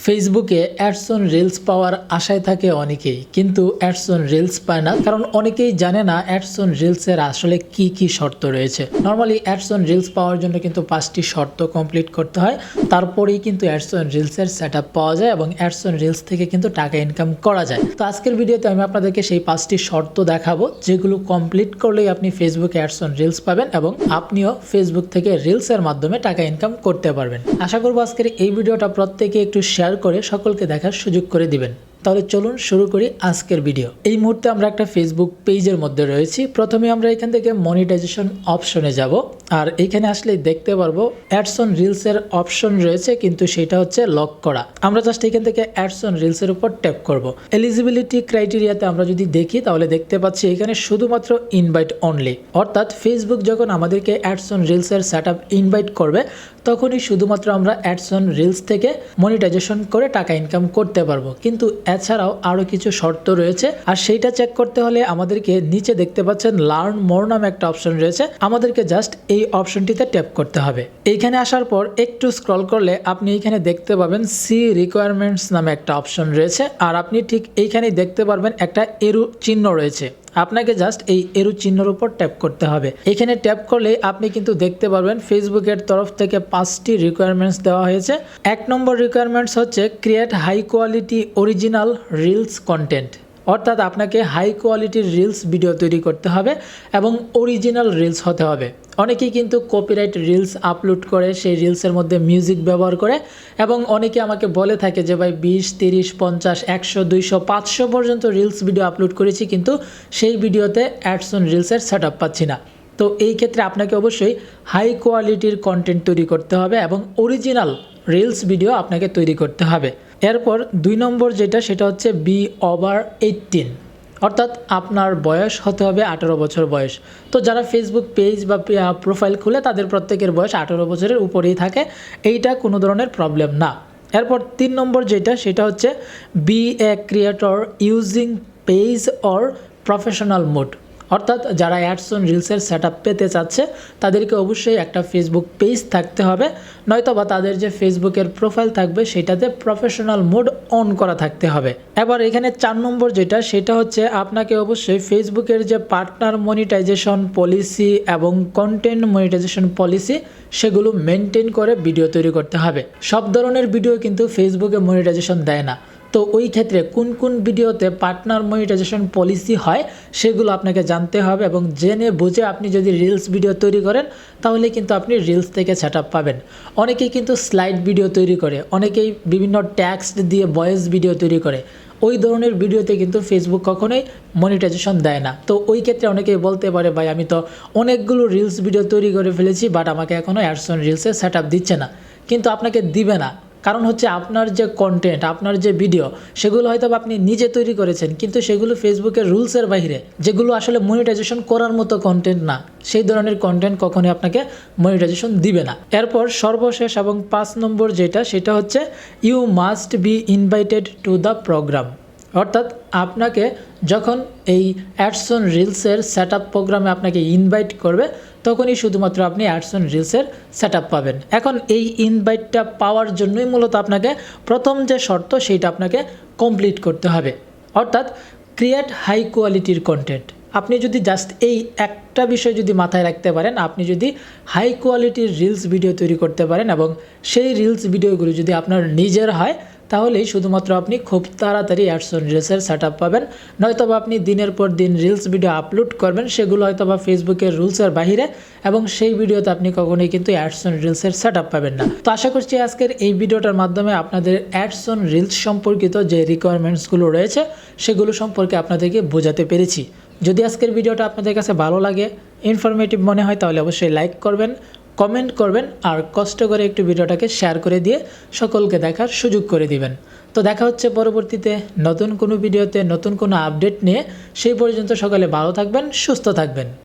ফেসবুকে ads on reels পাওয়ার আশায় থাকে অনেকেই, কিন্তু অ্যাডস অন রিলস পায় না, কারণ অনেকেই জানে না অ্যাডস অন রিলসের আসলে কি কি শর্ত রয়েছে। নর্মালি অ্যাডস অন রিলস পাওয়ার জন্য কিন্তু 5টি শর্ত কমপ্লিট করতে হয়, তারপরেই কিন্তু অ্যাডস অন রিলসের সেটআপ পাওয়া যায় এবং অ্যাডস অন রিলস থেকে কিন্তু টাকা ইনকাম করা যায়। তো আজকের ভিডিওতে আমি আপনাদেরকে সেই 5টি শর্ত দেখাবো, যেগুলো কমপ্লিট করলেই আপনি ফেসবুকে অ্যাডস অন রিলস পাবেন এবং আপনিও ফেসবুক থেকে রিলসের মাধ্যমে টাকা ইনকাম করতে পারবেন। আশা করবো আজকের এই ভিডিওটা প্রত্যেকে একটু শেয়ার করে সকলকে দেখার সুযোগ করে দিবেন। তাহলে চলুন শুরু করি আজকের ভিডিও। এই মুহূর্তে আমরা একটা ফেসবুক পেজের মধ্যে রয়েছি। প্রথমে আমরা এখান থেকে মনিটাইজেশন অপশনে যাব, আর এখানে আসলে দেখতে পারবো অ্যাডস অন রিলস এর অপশন রয়েছে, কিন্তু সেটা হচ্ছে লক করা। আমরা জাস্ট এখান থেকে অ্যাডস অন রিলস এর উপর ট্যাপ করব। এলিজিবিলিটি ক্রাইটেরিয়াতে আমরা যদি দেখি তাহলে দেখতে পাচ্ছি এখানে শুধুমাত্র ইনভাইট অনলি, অর্থাৎ ফেসবুক যখন আমাদেরকে অ্যাডস অন রিলস এর সেটআপ ইনভাইট করবে তখনই শুধুমাত্র আমরা অ্যাডস অন রিলস থেকে মনিটাইজেশন করে টাকা ইনকাম করতে পারবো। কিন্তু এছাড়াও আরো কিছু শর্ত রয়েছে, আর সেইটা চেক করতে হলে আমাদেরকে নিচে দেখতে পাচ্ছেন লার্ন মোর নামে একটা অপশন রয়েছে, আমাদেরকে জাস্ট এই অপশনটিতে ট্যাপ করতে হবে। এইখানে আসার পর একটু স্ক্রল করলে আপনি এইখানে দেখতে পাবেন সি রিকোয়ারমেন্টস নামে একটা অপশন রয়েছে, আর আপনি ঠিক এইখানেই দেখতে পারবেন একটা এরো চিহ্ন রয়েছে। আপনাকে জাস্ট এই এরো চিহ্নের উপর ট্যাপ করতে হবে। এখানে ট্যাপ করলে আপনি কিন্তু দেখতে পারবেন ফেসবুকের তরফ থেকে 5টি রিকোয়ারমেন্টস দেওয়া হয়েছে। 1 নম্বর রিকোয়ারমেন্টস হচ্ছে create high quality original reels content, অর্থাৎ আপনাকে হাই কোয়ালিটির রিলস ভিডিও তৈরি করতে হবে এবং অরিজিনাল রিলস হতে হবে। অনেকেই কিন্তু কপিরাইট রিলস আপলোড করে, সেই রিলসের মধ্যে মিউজিক ব্যবহার করে, এবং অনেকে আমাকে বলে থাকে যে ভাই 20, 30, 50, 100, 200, 500 পর্যন্ত রিলস ভিডিও আপলোড করেছি, কিন্তু সেই ভিডিওতে অ্যাডস অন রিলসের সেটআপ পাচ্ছি না। তো এই ক্ষেত্রে আপনাকে অবশ্যই হাই কোয়ালিটির কন্টেন্ট তৈরি করতে হবে এবং অরিজিনাল রিলস ভিডিও আপনাকে তৈরি করতে হবে। এরপর 2 নম্বর যেটা, সেটা হচ্ছে বি ওভার 18, অর্থাৎ আপনার বয়স হতে হবে 18 বছর বয়স। তো যারা ফেসবুক পেজ বা প্রোফাইল খুলে তাদের প্রত্যেকের বয়স 18 বছরের উপরেই থাকে, এইটা কোনো ধরনের প্রবলেম না। এরপর 3 নম্বর যেটা, সেটা হচ্ছে be a creator using page or professional mode, অর্থাৎ যারা অ্যাডস অন রিলসের সেটআপ পেতে চাচ্ছে তাদেরকে অবশ্যই একটা ফেসবুক পেজ থাকতে হবে, নয়তো বা তাদের যে ফেসবুকের প্রোফাইল থাকবে সেটাতে প্রফেশনাল মোড অন করা থাকতে হবে। এবার এখানে 4 নম্বর যেটা, সেটা হচ্ছে আপনাকে অবশ্যই ফেসবুকের যে পার্টনার মনিটাইজেশন পলিসি এবং কন্টেন্ট মনিটাইজেশন পলিসি সেগুলো মেনটেন করে ভিডিও তৈরি করতে হবে। সব ধরনের ভিডিও কিন্তু ফেসবুকে মনিটাইজেশন দেয় না, তো ওই ক্ষেত্রে কোন কোন ভিডিওতে পার্টনার মনিটাইজেশন পলিসি হয় সেগুলো আপনাকে জানতে হবে, এবং জেনে বুঝে আপনি যদি রিলস ভিডিও তৈরি করেন তাহলে কিন্তু আপনি রিলস থেকে সেটআপ পাবেন। অনেকেই কিন্তু স্লাইড ভিডিও তৈরি করে, অনেকেই বিভিন্ন ট্যাক্সট দিয়ে ভয়েস ভিডিও তৈরি করে, ওই ধরনের ভিডিওতে কিন্তু ফেসবুক কখনোই মনিটাইজেশন দেয় না। তো ওই ক্ষেত্রে অনেকেই বলতে পারে ভাই আমি তো অনেকগুলো রিলস ভিডিও তৈরি করে ফেলেছি, বাট আমাকে এখনও অ্যাডস অন রিলসে সেটআপ দিচ্ছে না। কিন্তু আপনাকে দিবে না, কারণ হচ্ছে আপনার যে কন্টেন্ট, আপনার যে ভিডিও, সেগুলো হয়তো আপনি নিজে তৈরি করেছেন, কিন্তু সেগুলো ফেসবুকের রুলসের বাইরে, যেগুলো আসলে মনিটাইজেশন করার মতো কন্টেন্ট না, সেই ধরনের কন্টেন্ট কখনোই আপনাকে মনিটাইজেশন দিবে না। এরপর সর্বশেষ এবং 5 নম্বর যেটা, সেটা হচ্ছে you must be invited to the programme, অর্থাৎ আপনাকে যখন এই অ্যাডস অন রিলসের সেটআপ প্রোগ্রামে আপনাকে ইনভাইট করবে তখনই শুধুমাত্র আপনি অ্যাডস অন রিলসের সেটআপ পাবেন। এখন এই ইনভাইটটা পাওয়ার জন্যই মূলত আপনাকে প্রথম যে শর্ত সেইটা আপনাকে কমপ্লিট করতে হবে, অর্থাৎ ক্রিয়েট হাই কোয়ালিটির কন্টেন্ট। আপনি যদি জাস্ট এই একটা বিষয় যদি মাথায় রাখতে পারেন, আপনি যদি হাই কোয়ালিটির রিলস ভিডিও তৈরি করতে পারেন এবং সেই রিলস ভিডিওগুলো যদি আপনার নিজের হয়, তাহলেই শুধুমাত্র আপনি খুব তাড়াতাড়ি অ্যাডস অন রিলসের সেটআপ পাবেন। নয়তোবা আপনি দিনের পর দিন রিলস ভিডিও আপলোড করবেন, সেগুলো হয়তোবা ফেসবুকের রুলসের বাইরে, এবং সেই ভিডিওতে আপনি কখনোই কিন্তু অ্যাডস অন রিলসের সেটআপ পাবেন না। তো আশা করছি আজকের এই ভিডিওটার মাধ্যমে আপনাদের অ্যাডস অন রিলস সম্পর্কিত যে রিকোয়ারমেন্টসগুলো রয়েছে সেগুলো সম্পর্কে আপনাদেরকে বোঝাতে পেরেছি। যদি আজকের ভিডিওটা আপনাদের কাছে ভালো লাগে, ইনফরমেটিভ মনে হয়, তাহলে অবশ্যই লাইক করবেন, কমেন্ট করবেন, আর কষ্ট করে একটু ভিডিওটাকে শেয়ার করে দিয়ে সকলকে দেখার সুযোগ করে দিবেন। তো দেখা হচ্ছে পরবর্তীতে নতুন কোনো ভিডিওতে নতুন কোনো আপডেট নিয়ে। সেই পর্যন্ত সকলে ভালো থাকবেন, সুস্থ থাকবেন।